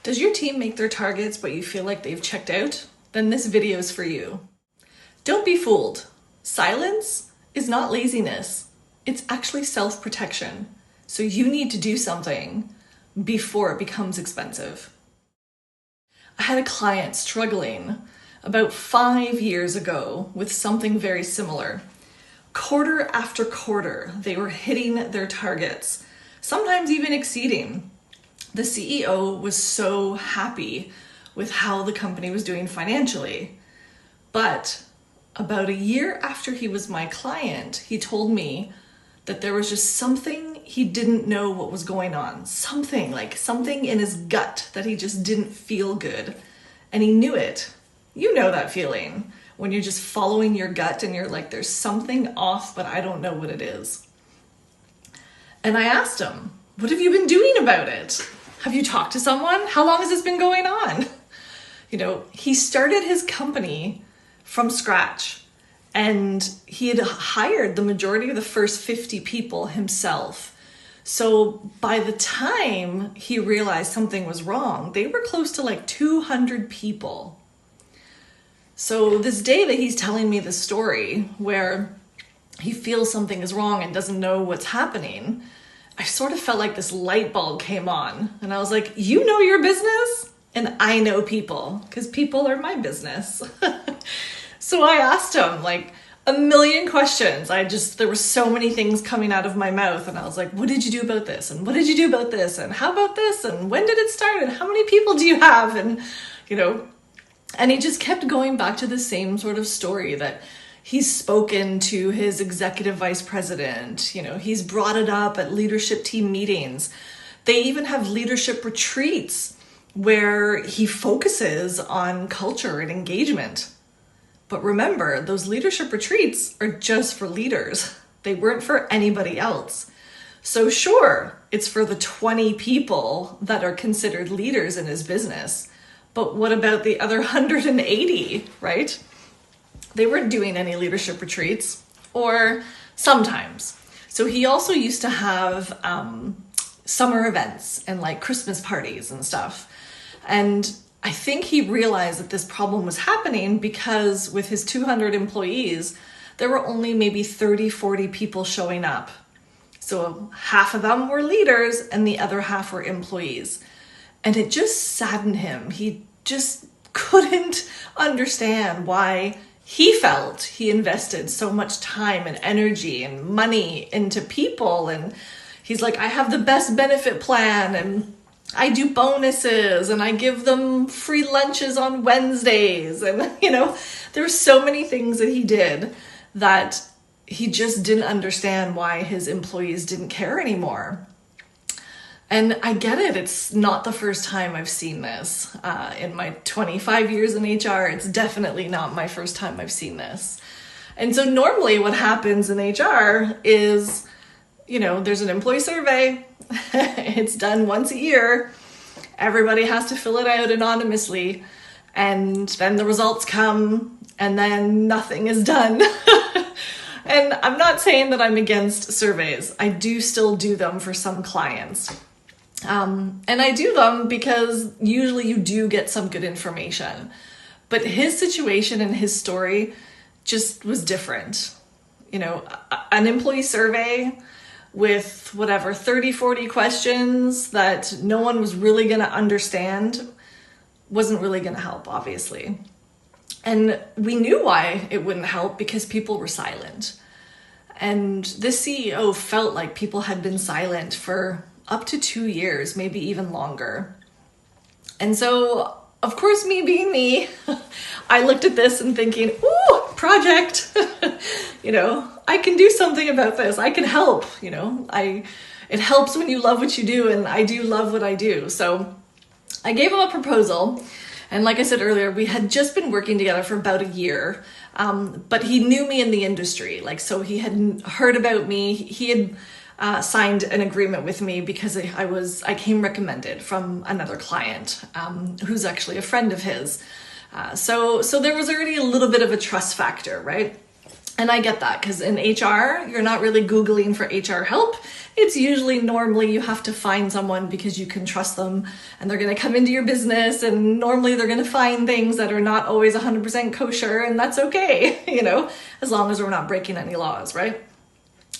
Does your team make their targets but you feel like they've checked out? Then this video is for you. Don't be fooled. Silence is not laziness. It's actually self-protection. So you need to do something before it becomes expensive. I had a client struggling about 5 years ago with something very similar. Quarter after quarter, they were hitting their targets, sometimes even exceeding. The CEO was so happy with how the company was doing financially. But about a year after he was my client, he told me that there was just something he didn't know what was going on. Something in his gut that he just didn't feel good. And he knew it. You know that feeling when you're just following your gut and you're like, there's something off, but I don't know what it is. And I asked him, what have you been doing about it? Have you talked to someone? How long has this been going on? He started his company from scratch and he had hired the majority of the first 50 people himself. So by the time he realized something was wrong, they were close to like 200 people. So this day that he's telling me the story where he feels something is wrong and doesn't know what's happening, I sort of felt like this light bulb came on and I was like, you know your business and I know people because people are my business. So I asked him like a million questions. There were so many things coming out of my mouth and I was like, what did you do about this? And what did you do about this? And how about this? And when did it start? And how many people do you have? And, and he just kept going back to the same sort of story that he's spoken to his executive vice president, he's brought it up at leadership team meetings. They even have leadership retreats where he focuses on culture and engagement. But remember, those leadership retreats are just for leaders. They weren't for anybody else. So sure, it's for the 20 people that are considered leaders in his business. But what about the other 180, right? They weren't doing any leadership retreats, or sometimes. So he also used to have summer events and like Christmas parties and stuff. And I think he realized that this problem was happening because with his 200 employees, there were only maybe 30, 40 people showing up. So half of them were leaders and the other half were employees. And it just saddened him. He just couldn't understand why he felt he invested so much time and energy and money into people. And he's like, I have the best benefit plan and I do bonuses and I give them free lunches on Wednesdays. And, there were so many things that he did that he just didn't understand why his employees didn't care anymore. And I get it. It's not the first time I've seen this. In my 25 years in HR, it's definitely not my first time I've seen this. And so normally what happens in HR is, there's an employee survey. It's done once a year. Everybody has to fill it out anonymously. And then the results come and then nothing is done. And I'm not saying that I'm against surveys. I do still do them for some clients. And I do them because usually you do get some good information. But his situation and his story just was different. An employee survey with 30, 40 questions that no one was really going to understand wasn't really going to help, obviously. And we knew why it wouldn't help because people were silent. And this CEO felt like people had been silent for up to 2 years, maybe even longer. And so, of course, me being me, I looked at this and thinking, ooh, project, I can do something about this. I can help, it helps when you love what you do, and I do love what I do. So I gave him a proposal. And like I said earlier, we had just been working together for about a year, but he knew me in the industry. So he had heard about me. He had signed an agreement with me because I came recommended from another client who's actually a friend of his. So there was already a little bit of a trust factor, right? And I get that because in HR, you're not really Googling for HR help. It's usually normally you have to find someone because you can trust them and they're going to come into your business, and normally they're going to find things that are not always 100% kosher, and that's okay, as long as we're not breaking any laws, right?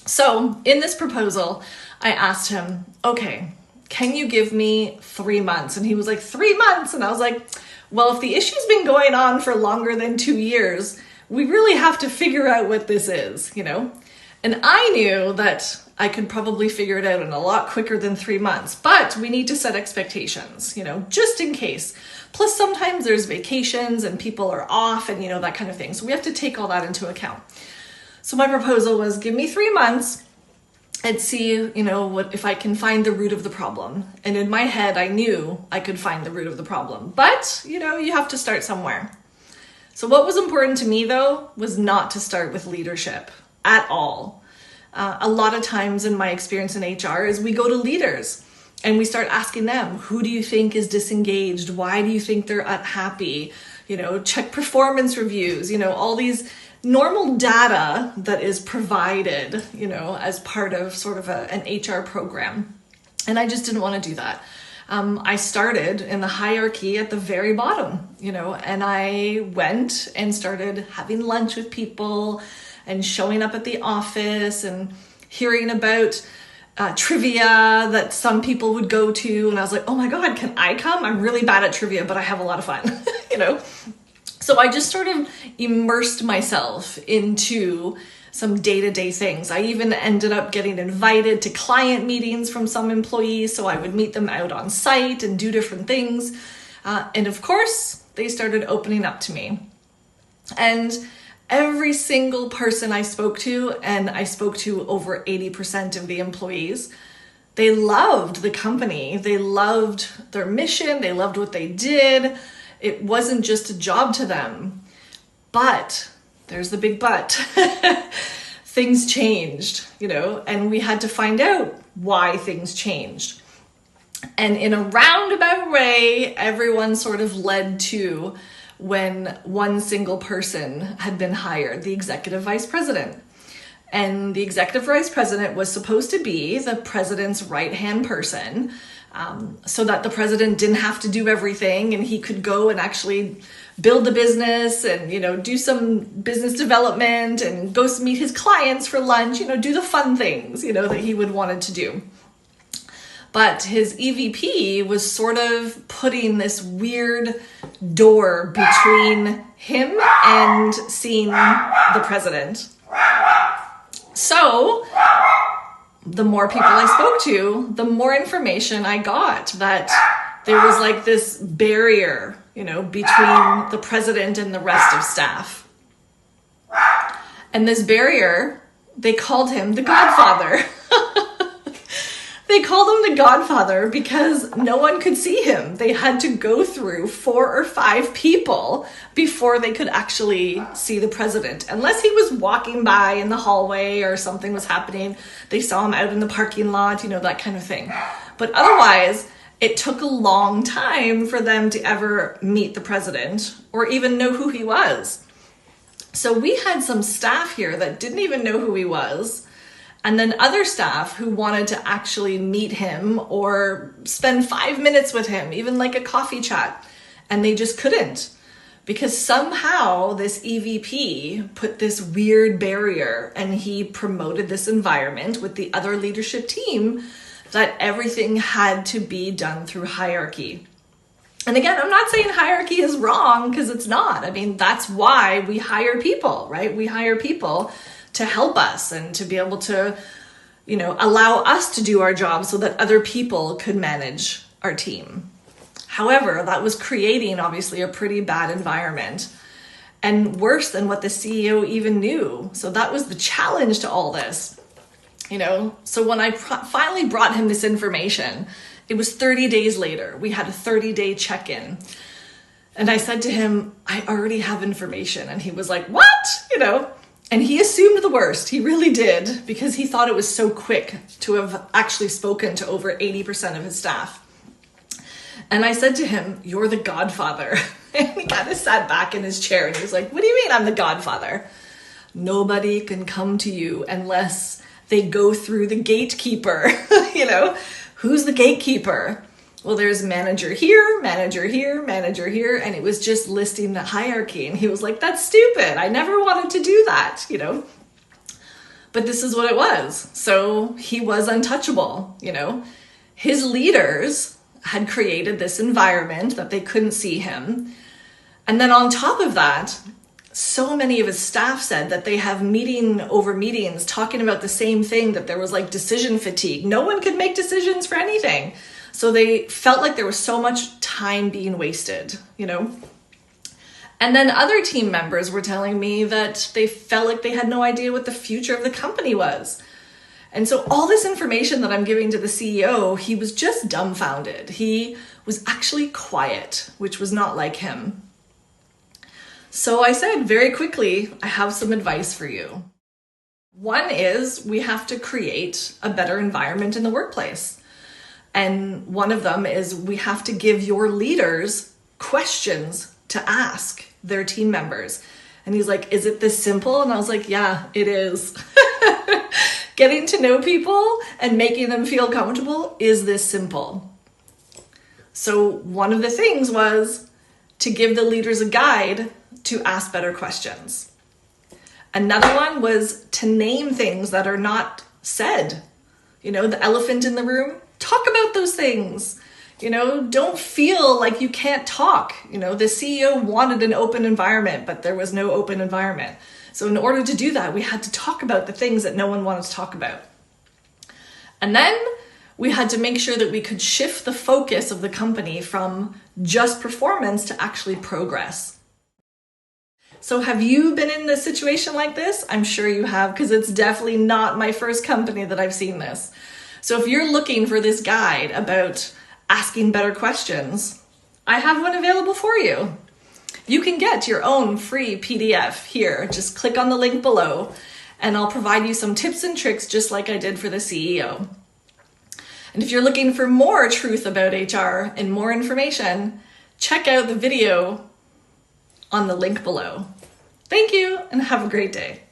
So in this proposal, I asked him, okay, can you give me 3 months? And he was like, 3 months? And I was like, well, if the issue's been going on for longer than 2 years, we really have to figure out what this is, And I knew that I could probably figure it out in a lot quicker than 3 months, but we need to set expectations, just in case. Plus sometimes there's vacations and people are off and, that kind of thing. So we have to take all that into account. So my proposal was give me 3 months and see, what if I can find the root of the problem. And in my head, I knew I could find the root of the problem, but you have to start somewhere. So what was important to me though, was not to start with leadership at all. A lot of times in my experience in HR is we go to leaders and we start asking them, who do you think is disengaged? Why do you think they're unhappy? Check performance reviews, all these normal data that is provided, as part of sort of an HR program. And I just didn't want to do that. I started in the hierarchy at the very bottom, and I went and started having lunch with people and showing up at the office and hearing about trivia that some people would go to. And I was like, oh my God, can I come? I'm really bad at trivia, but I have a lot of fun, So I just sort of immersed myself into some day-to-day things. I even ended up getting invited to client meetings from some employees, so I would meet them out on site and do different things. And of course, they started opening up to me. And every single person I spoke to, and I spoke to over 80% of the employees, they loved the company. They loved their mission. They loved what they did. It wasn't just a job to them. But there's the big but. Things changed, and we had to find out why things changed. And in a roundabout way, everyone sort of led to when one single person had been hired, the executive vice president. And the executive vice president was supposed to be the president's right-hand person, so that the president didn't have to do everything and he could go and actually build the business and, do some business development and go meet his clients for lunch, do the fun things, that he would wanted to do. But his EVP was sort of putting this weird door between him and seeing the president. So the more people I spoke to, the more information I got that there was like this barrier, between the president and the rest of staff. And this barrier, they called him the Godfather. They called him the Godfather because no one could see him. They had to go through 4 or 5 people before they could actually see the president. Unless he was walking by in the hallway or something was happening, they saw him out in the parking lot, that kind of thing. But otherwise, it took a long time for them to ever meet the president or even know who he was. So we had some staff here that didn't even know who he was. And then other staff who wanted to actually meet him or spend 5 minutes with him, even like a coffee chat. And they just couldn't because somehow this EVP put this weird barrier and he promoted this environment with the other leadership team that everything had to be done through hierarchy. And again, I'm not saying hierarchy is wrong because it's not. I mean, that's why we hire people, right? We hire people to help us and to be able to, allow us to do our job so that other people could manage our team. However, that was creating obviously a pretty bad environment and worse than what the CEO even knew. So that was the challenge to all this. So when I finally brought him this information, it was 30 days later. We had a 30-day check-in. And I said to him, I already have information. And he was like, what? And he assumed the worst. He really did, because he thought it was so quick to have actually spoken to over 80% of his staff. And I said to him, you're the Godfather. And he kind of sat back in his chair and he was like, what do you mean I'm the Godfather? nobody can come to you unless they go through the gatekeeper. You know, who's the gatekeeper? Well, there's manager here, manager here, manager here, and it was just listing the hierarchy. And he was like, that's stupid. I never wanted to do that, you know. But this is what it was. So he was untouchable, you know. His leaders had created this environment that they couldn't see him. And then on top of that, so many of his staff said that they have meeting over meetings talking about the same thing, that there was like decision fatigue. No one could make decisions for anything. So they felt like there was so much time being wasted, you know. And then other team members were telling me that they felt like they had no idea what the future of the company was. And so all this information that I'm giving to the CEO, he was just dumbfounded. He was actually quiet, which was not like him. So I said very quickly, I have some advice for you. One is we have to create a better environment in the workplace. And one of them is we have to give your leaders questions to ask their team members. And he's like, is it this simple? And I was like, yeah, it is. Getting to know people and making them feel comfortable is this simple. So one of the things was to give the leaders a guide to ask better questions. Another one was to name things that are not said. You know, the elephant in the room, talk about those things. You know, don't feel like you can't talk. You know, the CEO wanted an open environment, but there was no open environment. So in order to do that, we had to talk about the things that no one wanted to talk about. And then we had to make sure that we could shift the focus of the company from just performance to actually progress. So have you been in a situation like this? I'm sure you have, because it's definitely not my first company that I've seen this. So if you're looking for this guide about asking better questions, I have one available for you. You can get your own free PDF here. Just click on the link below and I'll provide you some tips and tricks just like I did for the CEO. And if you're looking for more truth about HR and more information, check out the video on the link below. Thank you and have a great day.